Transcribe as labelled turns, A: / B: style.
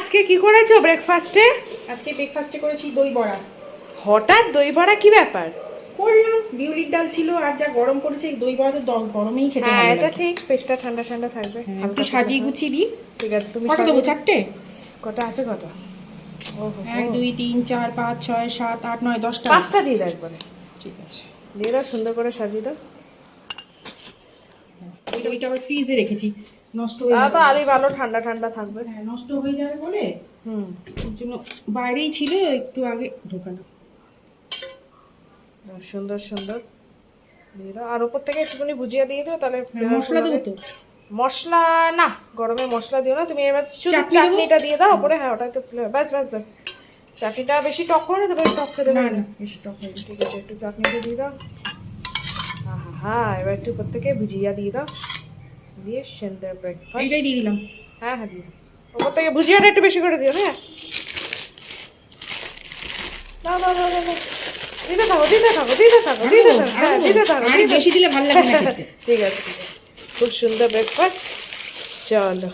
A: আজকে কি করেছো ব্রেকফাস্টে?
B: আজকে ব্রেকফাস্টে করেছি দই বড়া।
A: হঠাৎ দই বড়া, কি ব্যাপার?
B: করলাম, বিউলির ডাল ছিল আর যা গরম পড়েছে দই বড়া তো গরমেই খেতে ভালো লাগে।
A: এটা ঠিক, পেটটা ঠান্ডা ঠান্ডা থাকবে।
B: একটু সাজিয়ে গুছিয়ে দিই।
A: ঠিক আছে, তুমি
B: কটা দেবো? 4টে?
A: কটা আছে কত?
B: 1 2 3 4 5 6 7 8 9 10টা।
A: 5টা দিয়ে দাও একবারে।
B: ঠিক আছে,
A: দিয়ে দাও, সুন্দর করে সাজিয়ে দাও।
B: ওইটা আবার ফ্রিজে রেখেছি, নষ্ট হয়ে
A: তা
B: যাবে।
A: তো আরই ভালো, ঠান্ডা ঠান্ডা থাকবে।
B: হ্যাঁ, নষ্ট হয়ে যাবে বলে ওর জন্য বাইরেই ছিল, একটু আগে ঢোকানো।
A: সুন্দর সুন্দর দিয়ে দাও। আর উপর থেকে একটুখানি ভুজিয়া দিয়ে দিও, তাহলে
B: মশলা দেবো তো?
A: মশলা না, গরমে মশলা দিও না তুমি। এবার শুধু
B: চাটনি দেবো?
A: চাটনিটা দিয়ে দাও উপরে। হ্যাঁ, ওটাই তো ফ্লেভার। ব্যাস ব্যাস ব্যাস। চাটনিটা বেশি টক করে না, তবে টক খেতে
B: না
A: পারবে
B: না,
A: না।
B: বেশি টক হয়ে যাবে।
A: ঠিক আছে, একটু চাটনিটা দিয়ে দাও। হ্যাঁ, এবার একটু উপর থেকে ভুজিয়া দিয়ে দাও, দিয়ে সুন্দর ব্রেকফাস্ট।
B: এইটাই দিয়ে দিলাম।
A: হ্যাঁ হ্যাঁ, দিয়ে দাও। উপর থেকে ভুজিয়াটা একটু বেশি করে দিও। হ্যাঁ, দাও দাও দাও দাও। দিতে থাকো দিতে থাকো দিতে থাকো দিতে থাকো। হ্যাঁ, দিতে থাকো।
B: আর বেশি দিলে ভালো লাগে না খেতে।
A: ঠিক আছে ঠিক আছে, খুব সুন্দর ব্রেকফাস্ট। চলো।